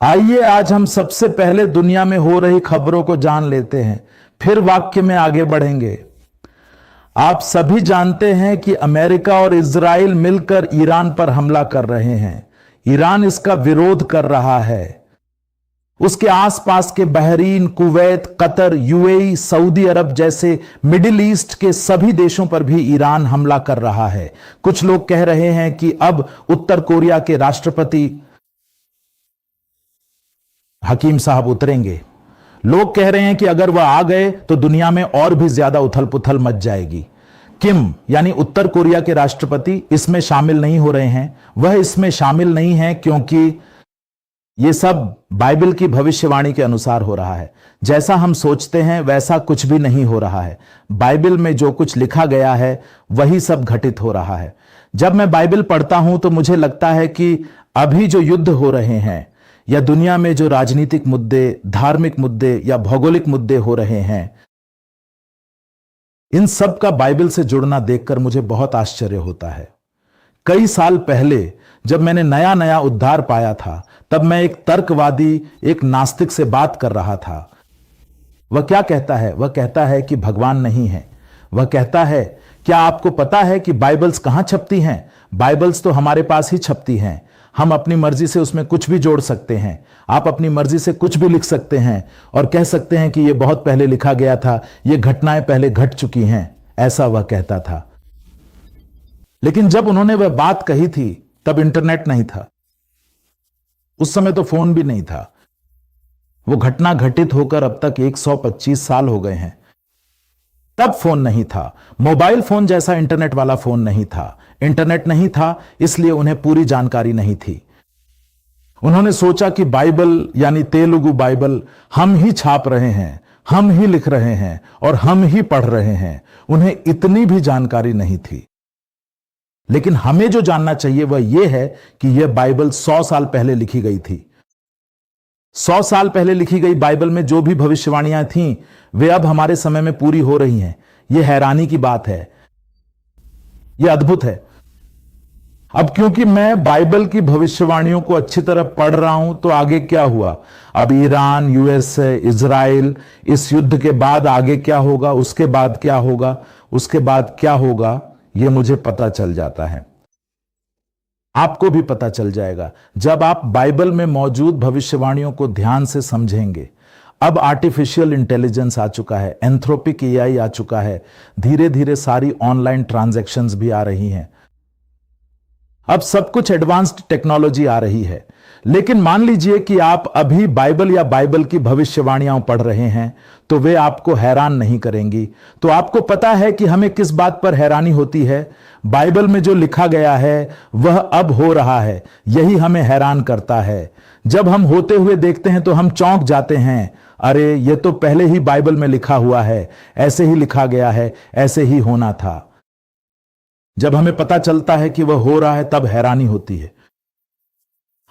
आइए आज हम सबसे पहले दुनिया में हो रही खबरों को जान लेते हैं, फिर वाक्य में आगे बढ़ेंगे। आप सभी जानते हैं कि अमेरिका और इजराइल मिलकर ईरान पर हमला कर रहे हैं। ईरान इसका विरोध कर रहा है। उसके आसपास के Bahrain, Kuwait, Qatar, UAE, Saudi Arab जैसे मिडिल ईस्ट के सभी देशों पर भी ईरान हमला कर रहा है। कुछ लोग कह रहे हैं कि अब उत्तर कोरिया के राष्ट्रपति हकीम साहब उतरेंगे। लोग कह रहे हैं कि अगर वह आ गए तो दुनिया में और भी ज्यादा उथल पुथल मच जाएगी। किम यानी उत्तर कोरिया के राष्ट्रपति इसमें शामिल नहीं हो रहे हैं। वह इसमें शामिल नहीं है क्योंकि यह सब बाइबल की भविष्यवाणी के अनुसार हो रहा है। जैसा हम सोचते हैं वैसा कुछ भी नहीं हो रहा है। बाइबल में जो कुछ लिखा गया है वही सब घटित हो रहा है। जब मैं बाइबल पढ़ता हूं तो मुझे लगता है कि अभी जो युद्ध हो रहे हैं या दुनिया में जो राजनीतिक मुद्दे, धार्मिक मुद्दे या भौगोलिक मुद्दे हो रहे हैं, इन सब का बाइबल से जुड़ना देखकर मुझे बहुत आश्चर्य होता है। कई साल पहले जब मैंने नया नया उद्धार पाया था, तब मैं एक तर्कवादी, एक नास्तिक से बात कर रहा था। वह क्या कहता है? वह कहता है कि भगवान नहीं है। वह कहता है, क्या आपको पता है कि बाइबल्स कहां छपती हैं? बाइबल्स तो हमारे पास ही छपती हैं। हम अपनी मर्जी से उसमें कुछ भी जोड़ सकते हैं। आप अपनी मर्जी से कुछ भी लिख सकते हैं और कह सकते हैं कि यह बहुत पहले लिखा गया था, ये घटनाएं पहले घट चुकी हैं। ऐसा वह कहता था। लेकिन जब उन्होंने वह बात कही थी तब इंटरनेट नहीं था। उस समय तो फोन भी नहीं था। वो घटना घटित होकर अब तक 125 साल हो गए हैं। तब फोन नहीं था। मोबाइल फोन जैसा इंटरनेट वाला फोन नहीं था। इंटरनेट नहीं था, इसलिए उन्हें पूरी जानकारी नहीं थी। उन्होंने सोचा कि बाइबल यानी तेलुगु बाइबल हम ही छाप रहे हैं, हम ही लिख रहे हैं और हम ही पढ़ रहे हैं। उन्हें इतनी भी जानकारी नहीं थी। लेकिन हमें जो जानना चाहिए वह यह है कि यह बाइबल 100 साल पहले लिखी गई थी। 100 साल पहले लिखी गई बाइबल में जो भी भविष्यवाणियां थीं, वे अब हमारे समय में पूरी हो रही हैं। यह हैरानी की बात है। यह अद्भुत है। अब क्योंकि मैं बाइबल की भविष्यवाणियों को अच्छी तरह पढ़ रहा हूं, तो आगे क्या हुआ? अब ईरान, यूएसए, इजराइल, इस युद्ध के बाद आगे क्या होगा, उसके बाद क्या होगा, उसके बाद क्या होगा, यह मुझे पता चल जाता है। आपको भी पता चल जाएगा जब आप बाइबल में मौजूद भविष्यवाणियों को ध्यान से समझेंगे। अब आर्टिफिशियल इंटेलिजेंस आ चुका है, एंथ्रोपिक एआई आ चुका है, धीरे धीरे सारी ऑनलाइन ट्रांजैक्शंस भी आ रही हैं। अब सब कुछ एडवांस्ड टेक्नोलॉजी आ रही है। लेकिन मान लीजिए कि आप अभी बाइबल या बाइबल की भविष्यवाणियां पढ़ रहे हैं, तो वे आपको हैरान नहीं करेंगी। तो आपको पता है कि हमें किस बात पर हैरानी होती है? बाइबल में जो लिखा गया है वह अब हो रहा है, यही हमें हैरान करता है। जब हम होते हुए देखते हैं तो हम चौंक जाते हैं, अरे ये तो पहले ही बाइबल में लिखा हुआ है, ऐसे ही लिखा गया है, ऐसे ही होना था। जब हमें पता चलता है कि वह हो रहा है तब हैरानी होती है।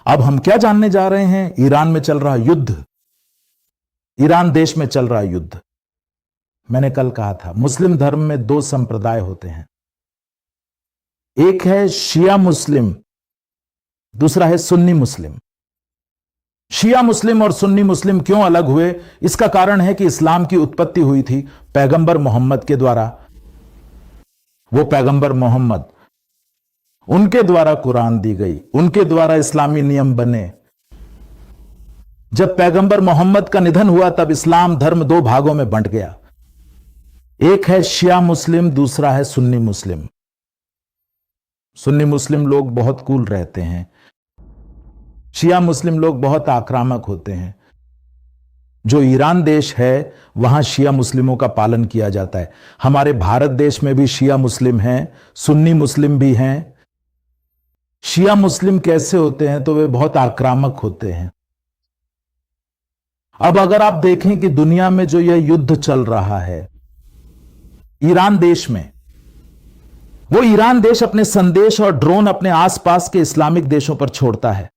अब हम क्या जानने जा रहे हैं? ईरान में चल रहा युद्ध, ईरान देश में चल रहा युद्ध। मैंने कल कहा था, मुस्लिम धर्म में 2 संप्रदाय होते हैं। एक है शिया मुस्लिम, दूसरा है सुन्नी मुस्लिम। शिया मुस्लिम और सुन्नी मुस्लिम क्यों अलग हुए? इसका कारण है कि इस्लाम की उत्पत्ति हुई थी पैगंबर मोहम्मद के द्वारा। वो पैगंबर मोहम्मद, उनके द्वारा कुरान दी गई, उनके द्वारा इस्लामी नियम बने। जब पैगंबर मोहम्मद का निधन हुआ तब इस्लाम धर्म 2 भागों में बंट गया। एक है शिया मुस्लिम, दूसरा है सुन्नी मुस्लिम। सुन्नी मुस्लिम लोग बहुत कूल रहते हैं, शिया मुस्लिम लोग बहुत आक्रामक होते हैं। जो ईरान देश है वहां शिया मुस्लिमों का पालन किया जाता है। हमारे भारत देश में भी शिया मुस्लिम हैं, सुन्नी मुस्लिम भी हैं। शिया मुस्लिम कैसे होते हैं? तो वे बहुत आक्रामक होते हैं। अब अगर आप देखें कि दुनिया में जो यह युद्ध चल रहा है ईरान देश में, वो ईरान देश अपने संदेश और ड्रोन अपने आसपास के इस्लामिक देशों पर छोड़ता है।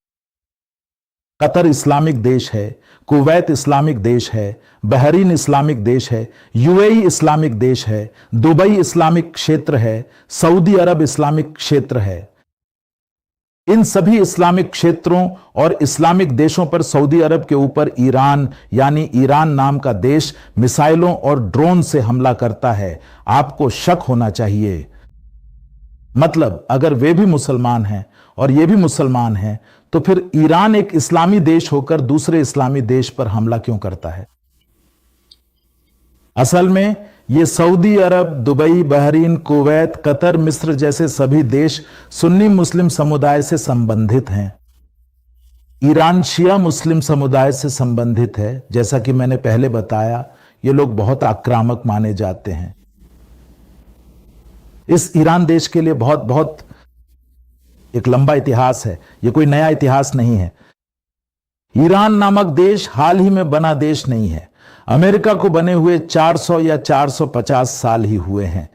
कतर इस्लामिक देश है, कुवैत इस्लामिक देश है, बहरीन इस्लामिक देश है, यूएई इस्लामिक देश है, दुबई इस्लामिक क्षेत्र है, सऊदी अरब इस्लामिक क्षेत्र है। इन सभी इस्लामिक क्षेत्रों और इस्लामिक देशों पर सऊदी अरब के ऊपर ईरान यानी ईरान नाम का देश मिसाइलों और ड्रोन से हमला करता है। आपको शक होना चाहिए, मतलब अगर वे भी मुसलमान हैं और ये भी मुसलमान हैं तो फिर ईरान एक इस्लामी देश होकर दूसरे इस्लामी देश पर हमला क्यों करता है? असल में ये सऊदी अरब, दुबई, बहरीन, कुवैत, कतर, मिस्र जैसे सभी देश सुन्नी मुस्लिम समुदाय से संबंधित हैं। ईरान शिया मुस्लिम समुदाय से संबंधित है। जैसा कि मैंने पहले बताया, ये लोग बहुत आक्रामक माने जाते हैं। इस ईरान देश के लिए बहुत बहुत एक लंबा इतिहास है, ये कोई नया इतिहास नहीं है। ईरान नामक देश हाल ही में बना देश नहीं है। अमेरिका को बने हुए 400 या 450 साल ही हुए हैं।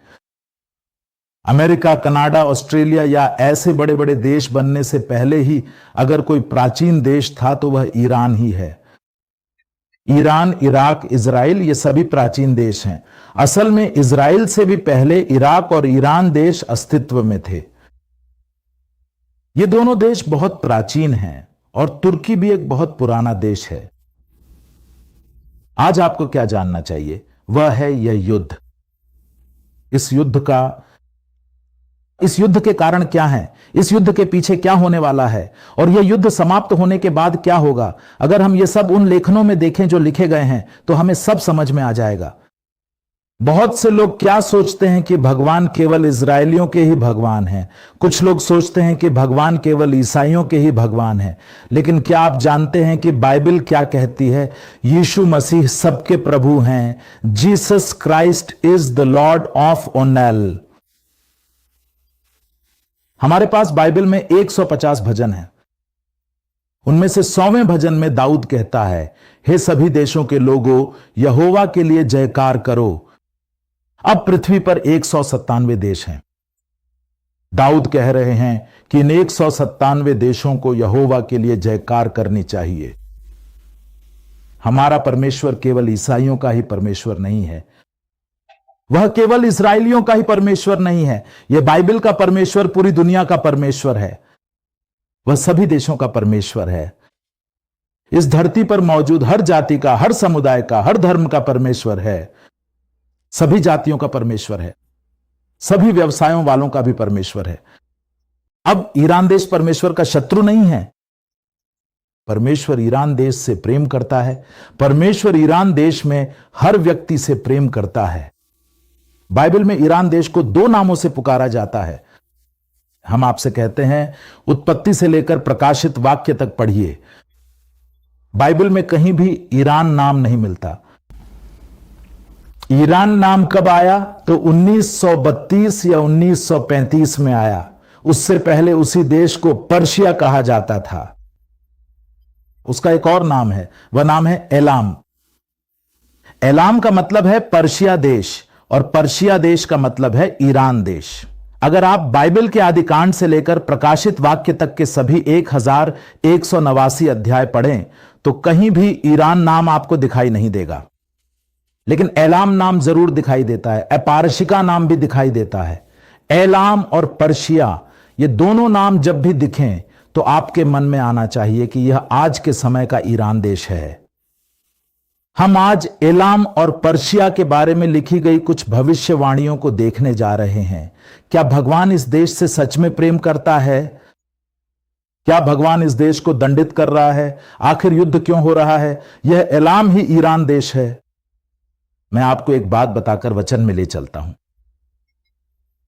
अमेरिका, कनाडा, ऑस्ट्रेलिया या ऐसे बड़े बड़े देश बनने से पहले ही अगर कोई प्राचीन देश था तो वह ईरान ही है। ईरान, इराक, इजराइल ये सभी प्राचीन देश हैं। असल में इजराइल से भी पहले इराक और ईरान देश अस्तित्व में थे। ये दोनों देश बहुत प्राचीन हैं और तुर्की भी एक बहुत पुराना देश है। आज आपको क्या जानना चाहिए, वह है यह युद्ध। इस युद्ध के कारण क्या हैं? इस युद्ध के पीछे क्या होने वाला है? और यह युद्ध समाप्त होने के बाद क्या होगा? अगर हम ये सब उन लेखनों में देखें जो लिखे गए हैं तो हमें सब समझ में आ जाएगा। बहुत से लोग क्या सोचते हैं कि भगवान केवल इजरायलियों के ही भगवान हैं। कुछ लोग सोचते हैं कि भगवान केवल ईसाइयों के ही भगवान हैं। लेकिन क्या आप जानते हैं कि बाइबल क्या कहती है? यीशु मसीह सबके प्रभु हैं। Jesus Christ is the Lord of O'Neill. हमारे पास बाइबल में 150 भजन हैं। उनमें से 100वें भजन में दाऊद कहता है, हे सभी देशों के लोगों, यहोवा के लिए जयकार करो। अब पृथ्वी पर 197 देश हैं। दाऊद कह रहे हैं कि इन 197 देशों को यहोवा के लिए जयकार करनी चाहिए। हमारा परमेश्वर केवल ईसाइयों का ही परमेश्वर नहीं है, वह केवल इस्राएलियों का ही परमेश्वर नहीं है। यह बाइबल का परमेश्वर पूरी दुनिया का परमेश्वर है। वह सभी देशों का परमेश्वर है। इस धरती पर मौजूद हर जाति का, हर समुदाय का, हर धर्म का परमेश्वर है। सभी जातियों का परमेश्वर है। सभी व्यवसायों वालों का भी परमेश्वर है। अब ईरान देश परमेश्वर का शत्रु नहीं है। परमेश्वर ईरान देश से प्रेम करता है। परमेश्वर ईरान देश में हर व्यक्ति से प्रेम करता है। बाइबल में ईरान देश को 2 नामों से पुकारा जाता है। हम आपसे कहते हैं, उत्पत्ति से लेकर प्रकाशित वाक्य तक पढ़िए, बाइबल में कहीं भी ईरान नाम नहीं मिलता। ईरान नाम कब आया? तो 1932 या 1935 में आया। उससे पहले उसी देश को पर्शिया कहा जाता था। उसका एक और नाम है, वह नाम है एलाम। एलाम का मतलब है पर्शिया देश और पर्शिया देश का मतलब है ईरान देश। अगर आप बाइबल के आदिकांड से लेकर प्रकाशित वाक्य तक के सभी 1189 अध्याय पढ़ें तो कहीं भी ईरान नाम आपको दिखाई नहीं देगा, लेकिन एलाम नाम जरूर दिखाई देता है। अपारशिका नाम भी दिखाई देता है। एलाम और पर्शिया ये दोनों नाम जब भी दिखें तो आपके मन में आना चाहिए कि यह आज के समय का ईरान देश है। हम आज एलाम और पर्शिया के बारे में लिखी गई कुछ भविष्यवाणियों को देखने जा रहे हैं। क्या भगवान इस देश से सच में प्रेम करता है? क्या भगवान इस देश को दंडित कर रहा है? आखिर युद्ध क्यों हो रहा है? यह एलाम ही ईरान देश है। मैं आपको एक बात बताकर वचन में ले चलता हूं।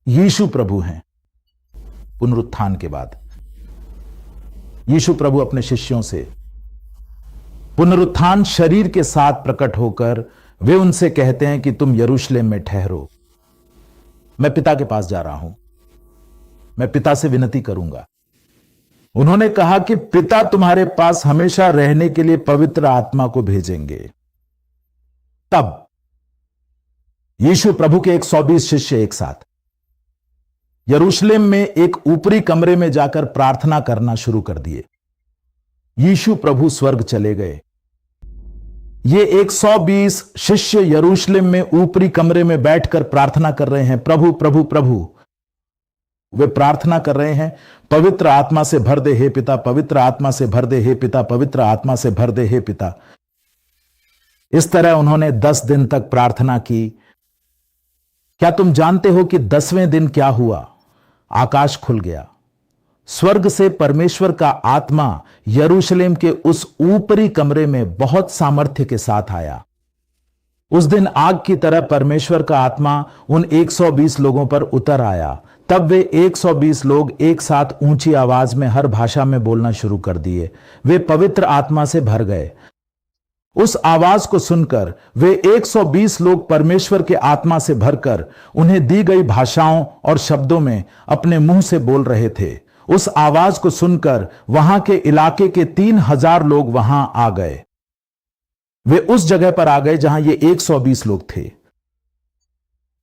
यीशु प्रभु हैं। पुनरुत्थान के बाद यीशु प्रभु अपने शिष्यों से पुनरुत्थान शरीर के साथ प्रकट होकर वे उनसे कहते हैं कि तुम यरूशलेम में ठहरो, मैं पिता के पास जा रहा हूं, मैं पिता से विनती करूंगा। उन्होंने कहा कि पिता तुम्हारे पास हमेशा रहने के लिए पवित्र आत्मा को भेजेंगे। तब यीशु प्रभु के 120 शिष्य एक साथ यरूशलेम में एक ऊपरी कमरे में जाकर प्रार्थना करना शुरू कर दिए। यीशु प्रभु स्वर्ग चले गए। ये 120 शिष्य यरूशलेम में ऊपरी कमरे में बैठकर प्रार्थना कर रहे हैं, प्रभु प्रभु प्रभु। वे प्रार्थना कर रहे हैं, पवित्र आत्मा से भर दे हे पिता, पवित्र आत्मा से भर दे हे पिता, पवित्र आत्मा से भर दे हे पिता। इस तरह उन्होंने 10 दिन तक प्रार्थना की। क्या तुम जानते हो कि 10वें दिन क्या हुआ? आकाश खुल गया, स्वर्ग से परमेश्वर का आत्मा यरूशलेम के उस ऊपरी कमरे में बहुत सामर्थ्य के साथ आया। उस दिन आग की तरह परमेश्वर का आत्मा उन 120 लोगों पर उतर आया। तब वे 120 लोग एक साथ ऊंची आवाज में हर भाषा में बोलना शुरू कर दिए। वे पवित्र आत्मा से भर गए। उस आवाज को सुनकर वे 120 लोग परमेश्वर के आत्मा से भरकर उन्हें दी गई भाषाओं और शब्दों में अपने मुंह से बोल रहे थे। उस आवाज को सुनकर वहां के इलाके के 3000 लोग वहां आ गए। वे उस जगह पर आ गए जहां ये 120 लोग थे।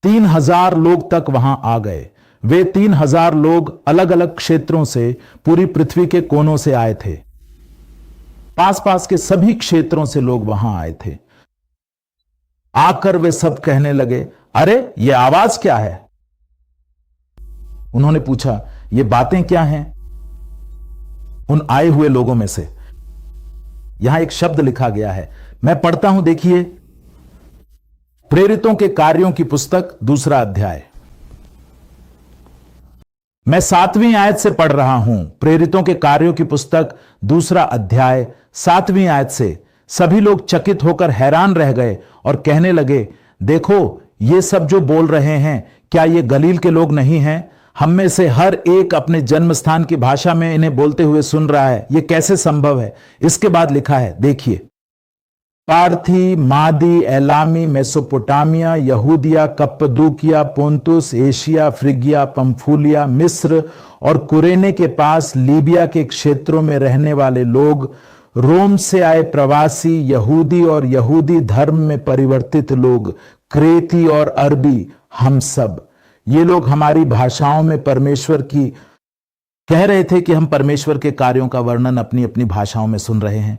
3000 लोग तक वहां आ गए। वे 3000 लोग अलग अलग क्षेत्रों से, पूरी पृथ्वी के कोनों से आए थे। पास पास के सभी क्षेत्रों से लोग वहां आए थे। आकर वे सब कहने लगे, अरे ये आवाज क्या है? उन्होंने पूछा, ये बातें क्या हैं? उन आए हुए लोगों में से यहां एक शब्द लिखा गया है, मैं पढ़ता हूं, देखिए। प्रेरितों के कार्यों की पुस्तक 2 अध्याय, मैं 7वीं आयत से पढ़ रहा हूं। प्रेरितों के कार्यों की पुस्तक 2 अध्याय 7वीं आयत से। सभी लोग चकित होकर हैरान रह गए और कहने लगे, देखो ये सब जो बोल रहे हैं, क्या ये गलील के लोग नहीं हैं? हम में से हर एक अपने जन्म स्थान की भाषा में इन्हें बोलते हुए सुन रहा है। ये कैसे संभव है? इसके बाद लिखा है, देखिए, पार्थी, मादी, एलामी, मेसोपोटामिया, यहूदिया, कप्पदूकिया, पोंतुस, एशिया, फ्रिगिया, पंफूलिया, मिस्र और कुरेने के पास लीबिया के क्षेत्रों में रहने वाले लोग, रोम से आए प्रवासी, यहूदी और यहूदी धर्म में परिवर्तित लोग, क्रेती और अरबी, हम सब, ये लोग हमारी भाषाओं में परमेश्वर की कह रहे थे कि हम परमेश्वर के कार्यों का वर्णन अपनी अपनी भाषाओं में सुन रहे हैं।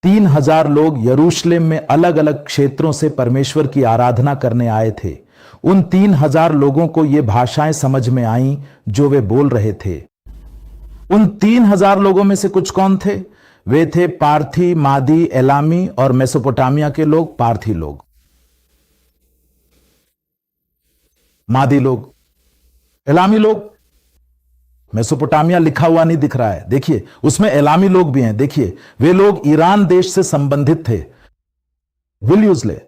3000 लोग यरूशलेम में अलग अलग क्षेत्रों से परमेश्वर की आराधना करने आए थे। उन 3000 लोगों को ये भाषाएं समझ में आईं जो वे बोल रहे थे। उन 3000 लोगों में से कुछ कौन थे? वे थे पार्थी, मादी, एलामी और मेसोपोटामिया के लोग, पार्थी लोग, मादी लोग, एलामी लोग। मेसोपोटामिया लिखा हुआ नहीं दिख रहा है, देखिए उसमें एलामी लोग भी हैं। देखिए वे लोग ईरान देश से संबंधित थे, विल यूजले।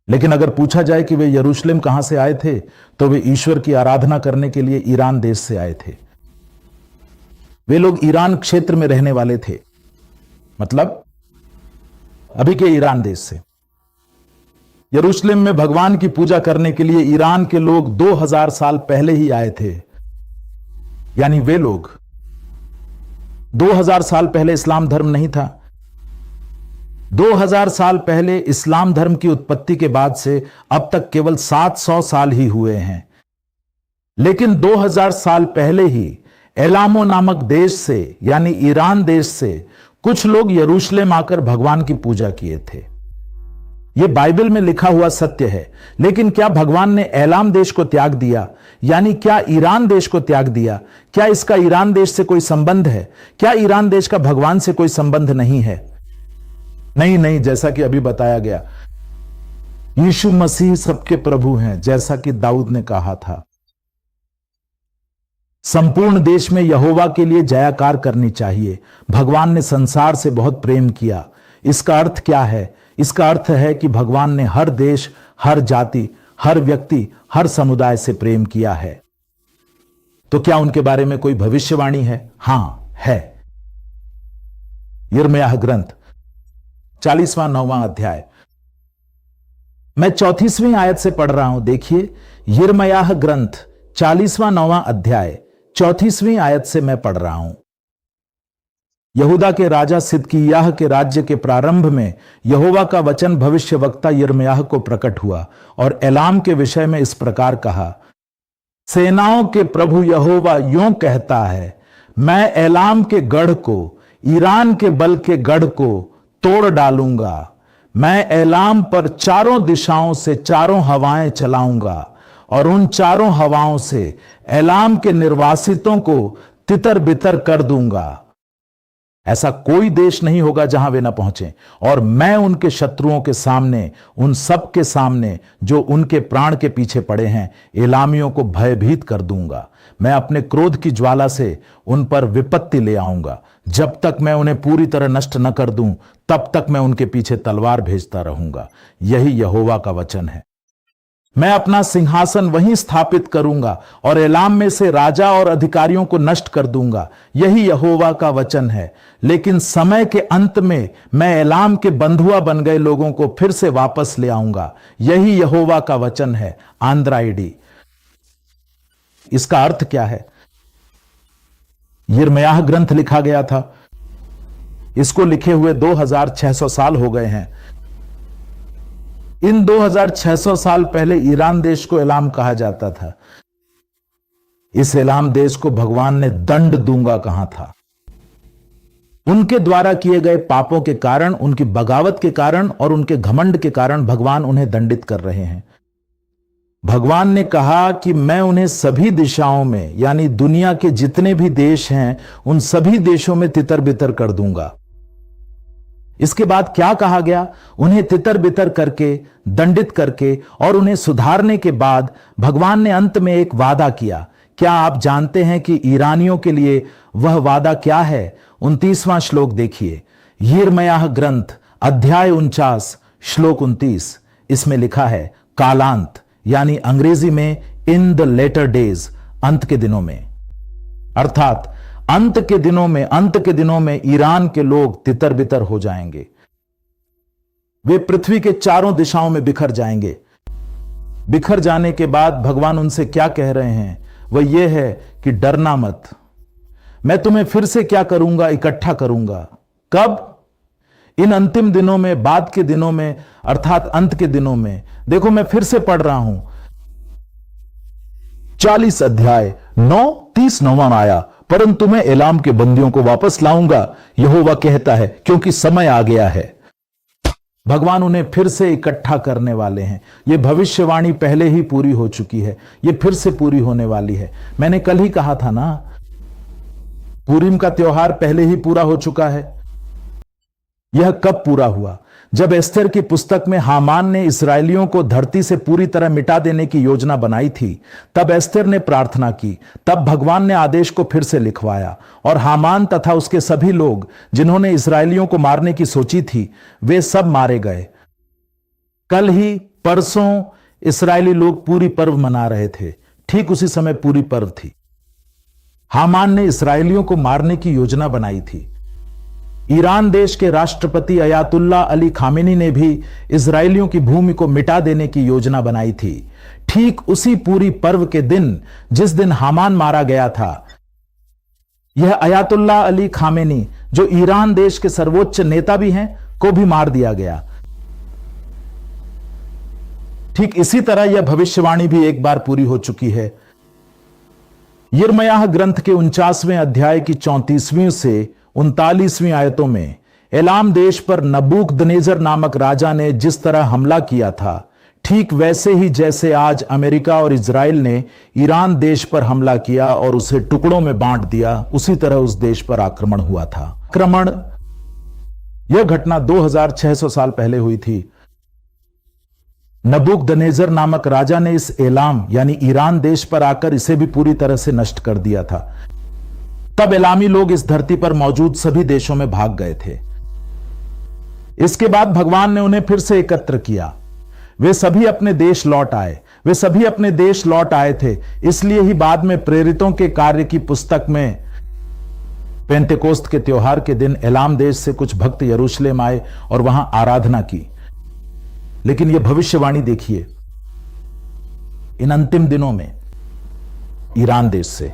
लेकिन अगर पूछा जाए कि वे यरूशलेम कहां से आए थे, तो वे ईश्वर की आराधना करने के लिए ईरान देश से आए थे। वे लोग ईरान क्षेत्र में रहने वाले थे, मतलब अभी के ईरान देश से। यरूशलेम में भगवान की पूजा करने के लिए ईरान के लोग 2000 साल पहले ही आए थे। यानी वे लोग 2000 साल पहले इस्लाम धर्म नहीं था। 2000 साल पहले इस्लाम धर्म की उत्पत्ति के बाद से अब तक केवल 700 साल ही हुए हैं। लेकिन 2000 साल पहले ही एलामो नामक देश से, यानी ईरान देश से, कुछ लोग यरूशलेम आकर भगवान की पूजा किए थे। यह बाइबल में लिखा हुआ सत्य है। लेकिन क्या भगवान ने एलाम देश को त्याग दिया? यानी क्या ईरान देश को त्याग दिया? क्या इसका ईरान देश से कोई संबंध है? क्या ईरान देश का भगवान से कोई संबंध नहीं है? नहीं नहीं, जैसा कि अभी बताया गया, यीशु मसीह सबके प्रभु हैं, जैसा कि दाऊद ने कहा था। संपूर्ण देश में यहोवा के लिए जयकार करनी चाहिए। भगवान ने संसार से बहुत प्रेम किया। इसका अर्थ क्या है? इसका अर्थ है कि भगवान ने हर देश, हर जाति, हर व्यक्ति, हर समुदाय से प्रेम किया है। तो क्या उनके बारे में कोई भविष्यवाणी है? हां, है। यिर्मयाह ग्रंथ 40वां 9वां अध्याय, मैं 34वीं आयत से पढ़ रहा हूं। देखिए, यिर्मयाह ग्रंथ 40वां 9वां अध्याय 34वीं आयत से मैं पढ़ रहा हूं। यहूदा के राजा सिदकिय्याह के राज्य के प्रारंभ में यहोवा का वचन भविष्यवक्ता यिर्मयाह को प्रकट हुआ और एलाम के विषय में इस प्रकार कहा, सेनाओं के प्रभु यहोवा यूं कहता है, मैं एलाम के गढ़ को, ईरान के बल के गढ़ को तोड़ डालूंगा। मैं एलाम पर चारों दिशाओं से चारों हवाएं चलाऊंगा और उन चारों हवाओं से एलाम के निर्वासितों को तितर बितर कर दूंगा। ऐसा कोई देश नहीं होगा जहां वे न पहुंचे, और मैं उनके शत्रुओं के सामने, उन सब के सामने जो उनके प्राण के पीछे पड़े हैं, एलामियों को भयभीत कर दूंगा। मैं अपने क्रोध की ज्वाला से उन पर विपत्ति ले आऊंगा। जब तक मैं उन्हें पूरी तरह नष्ट न कर दूं, तब तक मैं उनके पीछे तलवार भेजता रहूंगा। यही यहोवा का वचन है। मैं अपना सिंहासन वहीं स्थापित करूंगा और एलाम में से राजा और अधिकारियों को नष्ट कर दूंगा। यही यहोवा का वचन है। लेकिन समय के अंत में मैं एलाम के बंधुआ बन गए लोगों को फिर से वापस ले आऊंगा। यही यहोवा का वचन है। आंद्राइडी। इसका अर्थ क्या है? यिर्मयाह ग्रंथ लिखा गया था। इसको लिखे हुए 2600 साल हो गए हैं। इन 2600 साल पहले ईरान देश को एलाम कहा जाता था। इस एलाम देश को भगवान ने दंड दूंगा कहा था। उनके द्वारा किए गए पापों के कारण, उनकी बगावत के कारण और उनके घमंड के कारण भगवान उन्हें दंडित कर रहे हैं। भगवान ने कहा कि मैं उन्हें सभी दिशाओं में, यानी दुनिया के जितने भी देश हैं, उन सभी देशों में तितर बितर कर दूंगा। इसके बाद क्या कहा गया? उन्हें तितर बितर करके, दंडित करके और उन्हें सुधारने के बाद भगवान ने अंत में एक वादा किया। क्या आप जानते हैं कि ईरानियों के लिए वह वादा क्या है? 29वां श्लोक देखिए। यिर्मयाह ग्रंथ अध्याय 49 श्लोक 29। इसमें लिखा है कालांत, यानी अंग्रेजी में इन द लेटर डेज, अंत के दिनों में। अर्थात अंत के दिनों में ईरान के लोग तितर बितर हो जाएंगे। वे पृथ्वी के चारों दिशाओं में बिखर जाएंगे। बिखर जाने के बाद भगवान उनसे क्या कह रहे हैं? वह यह है कि डरना मत, मैं तुम्हें फिर से क्या करूंगा? इकट्ठा करूंगा। कब? इन अंतिम दिनों में, बाद के दिनों में, अर्थात अंत के दिनों में। देखो, मैं फिर से पढ़ रहा हूं 40 अध्याय 39वां आया, परंतु मैं एलाम के बंदियों को वापस लाऊंगा, यहोवा कहता है, क्योंकि समय आ गया है। भगवान उन्हें फिर से इकट्ठा करने वाले हैं। यह भविष्यवाणी पहले ही पूरी हो चुकी है, यह फिर से पूरी होने वाली है। मैंने कल ही कहा था ना, पूरीम का त्योहार पहले ही पूरा हो चुका है। यह कब पूरा हुआ? जब एस्तेर की पुस्तक में हामान ने इस्राएलियों को धरती से पूरी तरह मिटा देने की योजना बनाई थी, तब एस्तेर ने प्रार्थना की। तब भगवान ने आदेश को फिर से लिखवाया और हामान तथा उसके सभी लोग जिन्होंने इस्राएलियों को मारने की सोची थी, वे सब मारे गए। कल ही, परसों इस्राएली लोग पूरी पर्व मना रहे थे। ठीक उसी समय पूरी पर्व थी। हामान ने इस्राएलियों को मारने की योजना बनाई थी। ईरान देश के राष्ट्रपति अयातुल्ला अली खामेनी ने भी इजरायलियों की भूमि को मिटा देने की योजना बनाई थी। ठीक उसी पूरी पर्व के दिन, जिस दिन हामान मारा गया था, यह अयातुल्ला अली खामेनी, जो ईरान देश के सर्वोच्च नेता भी हैं, को भी मार दिया गया। ठीक इसी तरह यह भविष्यवाणी भी एक बार पूरी हो चुकी है। यिर्मयाह ग्रंथ के 49वें अध्याय की 34वीं से 39वीं आयतों में एलाम देश पर नबूकदनेजर नामक राजा ने जिस तरह हमला किया था, ठीक वैसे ही जैसे आज अमेरिका और इजराइल ने ईरान देश पर हमला किया और उसे टुकड़ों में बांट दिया, उसी तरह उस देश पर आक्रमण हुआ था। यह घटना 2600 साल पहले हुई थी। नबूकदनेजर नामक राजा ने इस एलाम यानी ईरान देश पर आकर इसे भी पूरी तरह से नष्ट कर दिया था। तब एलामी लोग इस धरती पर मौजूद सभी देशों में भाग गए थे। इसके बाद भगवान ने उन्हें फिर से एकत्र किया। वे सभी अपने देश लौट आए थे। इसलिए ही बाद में प्रेरितों के कार्य की पुस्तक में पेंतेकोस्त के त्योहार के दिन एलाम देश से कुछ भक्त यरूशलेम आए और वहां आराधना की। लेकिन यह भविष्यवाणी देखिए, इन अंतिम दिनों में ईरान देश से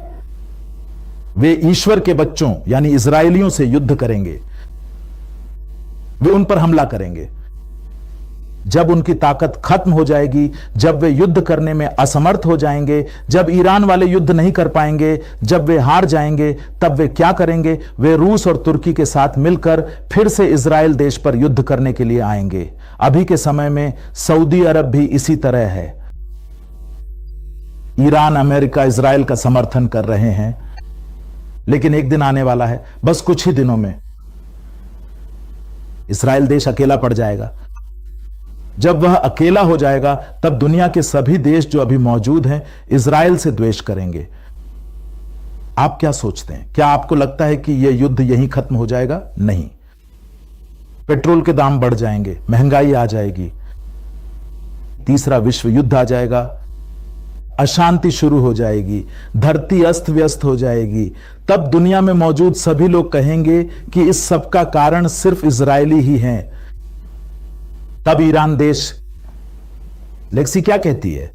वे ईश्वर के बच्चों यानी इजरायलियों से युद्ध करेंगे। वे उन पर हमला करेंगे। जब उनकी ताकत खत्म हो जाएगी, जब वे युद्ध करने में असमर्थ हो जाएंगे, जब ईरान वाले युद्ध नहीं कर पाएंगे, जब वे हार जाएंगे, तब वे क्या करेंगे? वे रूस और तुर्की के साथ मिलकर फिर से इजराइल देश पर युद्ध करने के लिए आएंगे। अभी के समय में सऊदी अरब भी इसी तरह है। ईरान, अमेरिका, इजराइल का समर्थन कर रहे हैं, लेकिन एक दिन आने वाला है, बस कुछ ही दिनों में इस्राएल देश अकेला पड़ जाएगा। जब वह अकेला हो जाएगा तब दुनिया के सभी देश जो अभी मौजूद हैं इजराइल से द्वेष करेंगे। आप क्या सोचते हैं? क्या आपको लगता है कि यह युद्ध यहीं खत्म हो जाएगा? नहीं, पेट्रोल के दाम बढ़ जाएंगे, महंगाई आ जाएगी, तीसरा विश्व युद्ध आ जाएगा, अशांति शुरू हो जाएगी, धरती अस्त व्यस्त हो जाएगी। तब दुनिया में मौजूद सभी लोग कहेंगे कि इस सब का कारण सिर्फ इजरायली ही हैं। तब ईरान देश, लेक्सी क्या कहती है,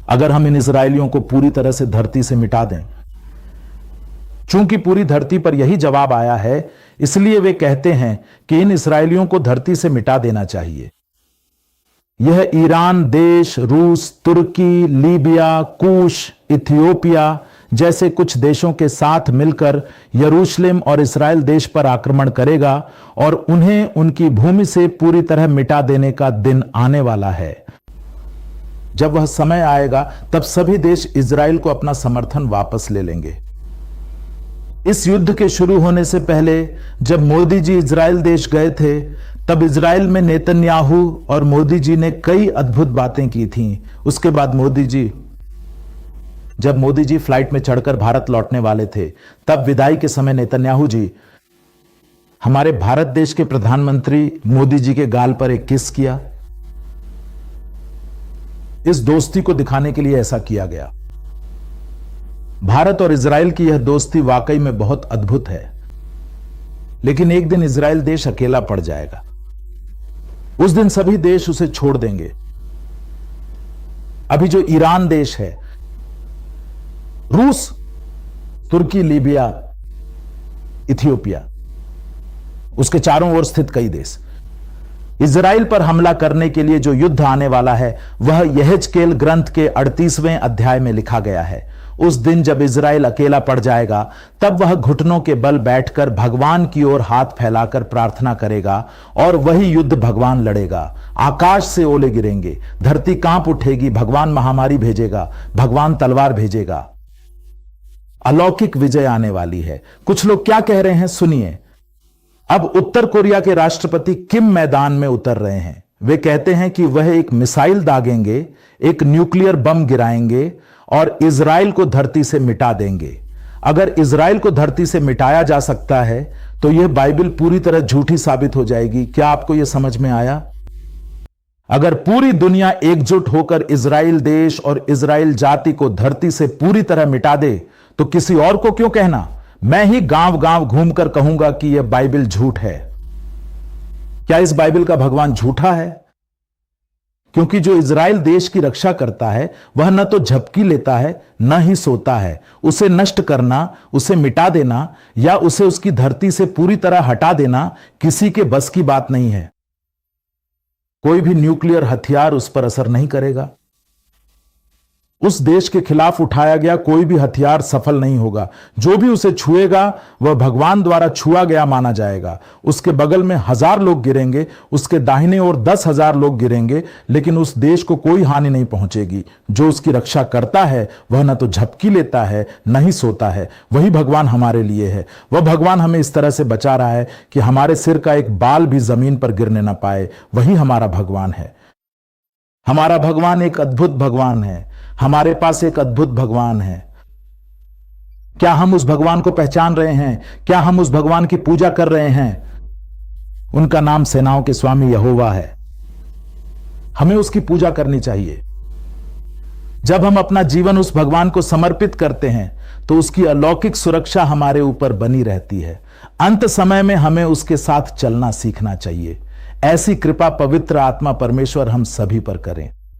अगर हम इन इजरायलियों को पूरी तरह से धरती से मिटा दें? चूंकि पूरी धरती पर यही जवाब आया है, इसलिए वे कहते हैं कि इन इस्राएलियों को धरती से मिटा देना चाहिए। यह ईरान देश, रूस, तुर्की, लीबिया, कूश, इथियोपिया जैसे कुछ देशों के साथ मिलकर यरूशलेम और इस्राएल देश पर आक्रमण करेगा और उन्हें उनकी भूमि से पूरी तरह मिटा देने का दिन आने वाला है। जब वह समय आएगा तब सभी देश इजराइल को अपना समर्थन वापस ले लेंगे। इस युद्ध के शुरू होने से पहले जब मोदी जी इजराइल देश गए थे, तब इजराइल में नेतन्याहू और मोदी जी ने कई अद्भुत बातें की थीं। उसके बाद जब मोदी जी फ्लाइट में चढ़कर भारत लौटने वाले थे, तब विदाई के समय नेतन्याहू जी हमारे भारत देश के प्रधानमंत्री मोदी जी के गाल पर एक किस किया। इस दोस्ती को दिखाने के लिए ऐसा किया गया। भारत और इजराइल की यह दोस्ती वाकई में बहुत अद्भुत है, लेकिन एक दिन इजराइल देश अकेला पड़ जाएगा। उस दिन सभी देश उसे छोड़ देंगे। अभी जो ईरान देश है, रूस, तुर्की, लीबिया, इथियोपिया, उसके चारों ओर स्थित कई देश, इजराइल पर हमला करने के लिए जो युद्ध आने वाला है वह यहेजकेल ग्रंथ के 38वें अध्याय में लिखा गया है। उस दिन जब इजराइल अकेला पड़ जाएगा तब वह घुटनों के बल बैठकर भगवान की ओर हाथ फैलाकर प्रार्थना करेगा और वही युद्ध भगवान लड़ेगा। आकाश से ओले गिरेंगे, धरती कांप उठेगी, भगवान महामारी भेजेगा, भगवान तलवार भेजेगा। अलौकिक विजय आने वाली है। कुछ लोग क्या कह रहे हैं, सुनिए। अब उत्तर कोरिया के राष्ट्रपति किम मैदान में उतर रहे हैं। वे कहते हैं कि वह एक मिसाइल दागेंगे, एक न्यूक्लियर बम गिराएंगे और इजराइल को धरती से मिटा देंगे। अगर इजराइल को धरती से मिटाया जा सकता है तो यह बाइबल पूरी तरह झूठी साबित हो जाएगी। क्या आपको यह समझ में आया? अगर पूरी दुनिया एकजुट होकर इजराइल देश और इजराइल जाति को धरती से पूरी तरह मिटा दे तो किसी और को क्यों कहना? मैं ही गांव गांव घूमकर कहूंगा कि यह बाइबल झूठ है। क्या इस बाइबल का भगवान झूठा है? क्योंकि जो इजराइल देश की रक्षा करता है वह न तो झपकी लेता है न ही सोता है। उसे नष्ट करना, उसे मिटा देना या उसे उसकी धरती से पूरी तरह हटा देना किसी के बस की बात नहीं है। कोई भी न्यूक्लियर हथियार उस पर असर नहीं करेगा। उस देश के खिलाफ उठाया गया कोई भी हथियार सफल नहीं होगा। जो भी उसे छुएगा वह भगवान द्वारा छुआ गया माना जाएगा। उसके बगल में 1000 लोग गिरेंगे, उसके दाहिने ओर 10,000 लोग गिरेंगे, लेकिन उस देश को कोई हानि नहीं पहुंचेगी। जो उसकी रक्षा करता है वह न तो झपकी लेता है न ही सोता है। वही भगवान हमारे लिए है। वह भगवान हमें इस तरह से बचा रहा है कि हमारे सिर का एक बाल भी जमीन पर गिरने ना पाए। वही हमारा भगवान है। हमारा भगवान एक अद्भुत भगवान है। हमारे पास एक अद्भुत भगवान है। क्या हम उस भगवान को पहचान रहे हैं? क्या हम उस भगवान की पूजा कर रहे हैं? उनका नाम सेनाओं के स्वामी यहोवा है। हमें उसकी पूजा करनी चाहिए। जब हम अपना जीवन उस भगवान को समर्पित करते हैं तो उसकी अलौकिक सुरक्षा हमारे ऊपर बनी रहती है। अंत समय में हमें उसके साथ चलना सीखना चाहिए। ऐसी कृपा पवित्र आत्मा परमेश्वर हम सभी पर करें।